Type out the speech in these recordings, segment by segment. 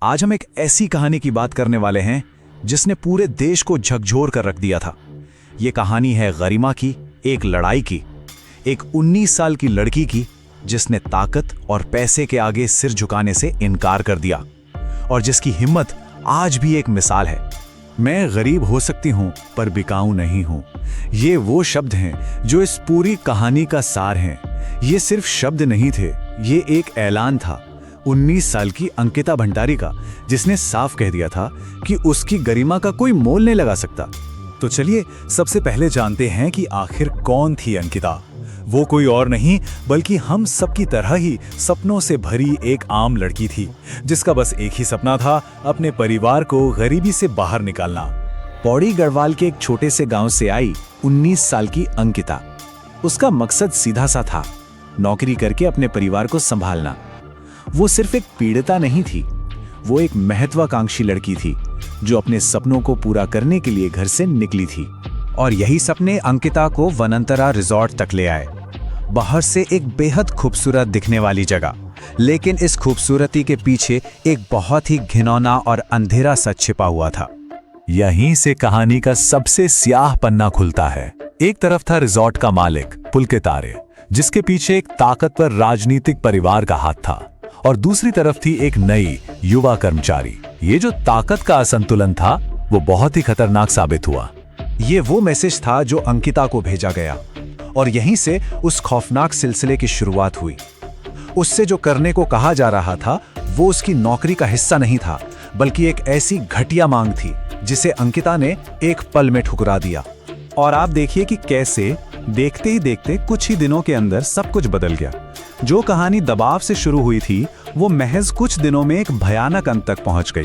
आज हम एक ऐसी कहानी की बात करने वाले हैं जिसने पूरे देश को झकझोर कर रख दिया था। ये कहानी है गरिमा की, एक लड़ाई की, एक 19 साल की लड़की की जिसने ताकत और पैसे के आगे सिर झुकाने से इनकार कर दिया और जिसकी हिम्मत आज भी एक मिसाल है। मैं गरीब हो सकती हूं पर बिकाऊ नहीं हूं, ये वो शब्द हैं जो इस पूरी कहानी का सार हैं। ये सिर्फ शब्द नहीं थे, ये एक ऐलान था 19 साल की अंकिता भंडारी का, जिसने साफ कह दिया था कि उसकी गरिमा का कोई मोल नहीं लगा सकता। तो चलिए सबसे पहले जानते हैं कि आखिर कौन थी अंकिता। वो कोई और नहीं बल्कि हम सबकी तरह ही सपनों से भरी एक आम लड़की थी, जिसका बस एक ही सपना था, अपने परिवार को गरीबी से बाहर निकालना। पौड़ी गढ़वाल के एक छोटे से गांव से आई 19 साल की अंकिता। उसका मकसद सीधा सा था, नौकरी करके अपने परिवार को संभालना। वो सिर्फ एक पीड़िता नहीं थी, वो एक महत्वाकांक्षी लड़की थी जो अपने सपनों को पूरा करने के लिए घर से निकली थी। और यही सपने अंकिता को वनंतरा रिजॉर्ट तक ले आए। बाहर से एक बेहद खूबसूरत दिखने वाली जगह, लेकिन इस खूबसूरती के पीछे एक बहुत ही घिनौना और अंधेरा सच छिपा हुआ था। यहीं से कहानी का सबसे स्याह पन्ना खुलता है। एक तरफ था रिजॉर्ट का मालिक पुलकित आर्य, जिसके पीछे एक ताकतवर राजनीतिक परिवार का हाथ था, और दूसरी तरफ थी एक नई युवा कर्मचारी। ये जो ताकत का असंतुलन था वो बहुत ही खतरनाक साबित हुआ। ये वो मैसेज था जो अंकिता को भेजा गया, और यहीं से उस खौफनाक सिलसिले की शुरुआत हुई। उससे जो करने को कहा जा रहा था वो उसकी नौकरी का हिस्सा नहीं था, बल्कि एक ऐसी घटिया मांग थी जिसे अंकिता ने एक पल में ठुकरा दिया। और आप देखिए कि कैसे देखते ही देखते कुछ ही दिनों के अंदर सब कुछ बदल गया। जो कहानी दबाव से शुरू हुई थी वो महज कुछ दिनों में एक भयानक अंत तक पहुंच गई।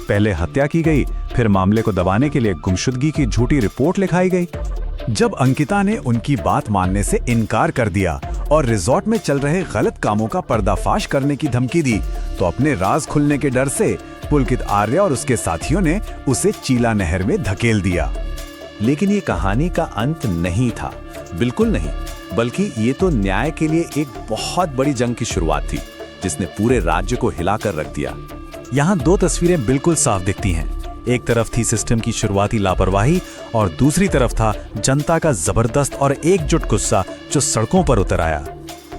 पहले हत्या की गई, फिर मामले को दबाने के लिए गुमशुदगी की झूठी रिपोर्ट लिखाई गई। जब अंकिता ने उनकी बात मानने से इनकार कर दिया और रिजॉर्ट में चल रहे गलत कामों का पर्दाफाश करने की धमकी दी, तो अपने राज खुलने के डर से पुलकित आर्य और उसके साथियों ने उसे चीला नहर में धकेल दिया। लेकिन ये कहानी का अंत नहीं था, बिल्कुल नहीं, बल्कि ये तो न्याय के लिए एक बहुत बड़ी जंग की शुरुआत थी जिसने पूरे राज्य को हिलाकर रख दिया। यहाँ दो तस्वीरें बिल्कुल साफ दिखती हैं। एक तरफ थी सिस्टम की शुरुआती लापरवाही और दूसरी तरफ था जनता का जबरदस्त और एकजुट गुस्सा जो सड़कों पर उतर आया।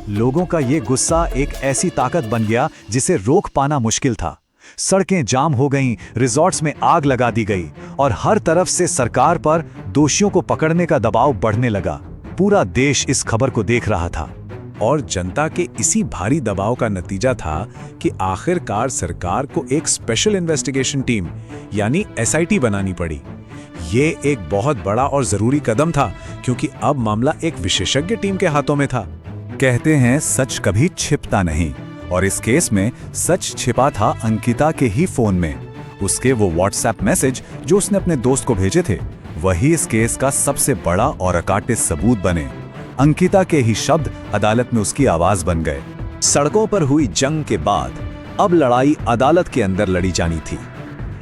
लोगों का ये गुस्सा एक ऐसी ताकत बन गया जिसे रोक पाना मुश्किल था। सड़कें जाम हो गईं, रिजॉर्ट्स में आग लगा दी गई और हर तरफ से सरकार पर दोषियों को पकड़ने का दबाव बढ़ने लगा। पूरा देश इस खबर को देख रहा था, और जनता के इसी भारी दबाव का नतीजा था कि आखिरकार सरकार को एक स्पेशल इन्वेस्टिगेशन टीम यानी एसआईटी बनानी पड़ी। ये एक बहुत बड़ा और जरूरी कदम था, क्योंकि अब मामला एक विशेषज्ञ टीम के हाथों में था। कहते हैं सच कभी छिपता नहीं, और इस केस में सच छिपा था अंकिता के ही फोन में। उसके वो व्हाट्सएप मैसेज जो उसने अपने दोस्त को भेजे थे, वही इस केस का सबसे बड़ा और अकाट्य सबूत बने। अंकिता के ही शब्द अदालत में उसकी आवाज बन गए। सड़कों पर हुई जंग के बाद अब लड़ाई अदालत के अंदर लड़ी जानी थी।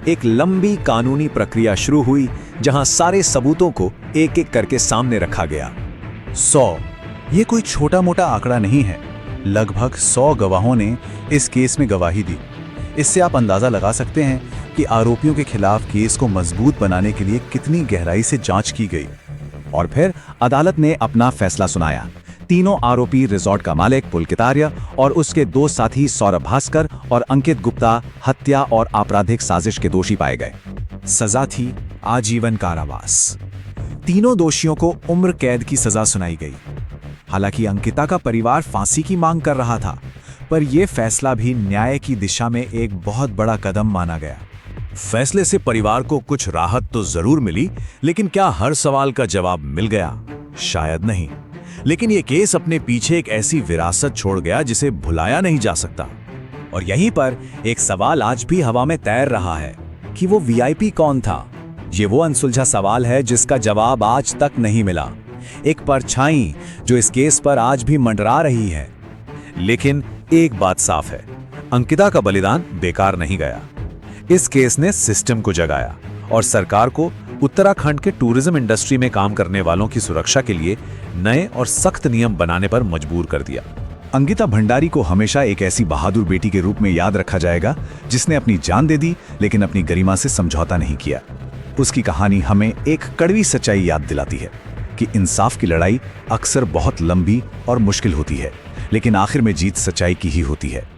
एक लंबी कानूनी प्रक्रिया शुरू हुई जहां सारे सबूतों को एक एक करके सामने रखा गया। 100, ये कोई छोटा मोटा आंकड़ा नहीं है। लगभग 100 गवाहों ने इस केस में गवाही दी। इससे आप अंदाजा लगा सकते हैं कि आरोपियों के खिलाफ केस को मजबूत बनाने के लिए कितनी गहराई से जांच की गई। और फिर अदालत ने अपना फैसला सुनाया। तीनों आरोपी रिजॉर्ट का मालिक पुलकित आर्य और उसके दो साथी सौरभ भास्कर और अंकित गुप्ता हत्या और आपराधिक साजिश के दोषी पाए गए। सजा थी आजीवन कारावास। तीनों दोषियों को उम्र कैद की सजा सुनाई गई। हालांकि अंकिता का परिवार फांसी की मांग कर रहा था, पर यह फैसला भी न्याय की दिशा में एक बहुत बड़ा कदम माना गया। फैसले से परिवार को कुछ राहत तो जरूर मिली, लेकिन क्या हर सवाल का जवाब मिल गया? शायद नहीं। लेकिन यह केस अपने पीछे एक ऐसी विरासत छोड़ गया जिसे भुलाया नहीं जा सकता। और यहीं पर एक सवाल आज भी हवा में तैर रहा है कि वो वीआईपी कौन था। ये वो अनसुलझा सवाल है जिसका जवाब आज तक नहीं मिला। एक परछाई जो इस केस पर आज भी मंडरा रही है। लेकिन एक बात साफ है, अंकिता का बलिदान बेकार नहीं गया। इस केस ने सिस्टम को जगाया और सरकार को उत्तराखंड के टूरिज्म इंडस्ट्री में काम करने वालों की सुरक्षा के लिए नए और सख्त नियम बनाने पर मजबूर कर दिया। अंकिता भंडारी को हमेशा एक ऐसी बहादुर बेटी के रूप में याद रखा जाएगा जिसने अपनी जान दे दी लेकिन अपनी गरिमा से समझौता नहीं किया। उसकी कहानी हमें एक कड़वी सच्चाई याद दिलाती है कि इंसाफ की लड़ाई अक्सर बहुत लंबी और मुश्किल होती है, लेकिन आखिर में जीत सच्चाई की ही होती है।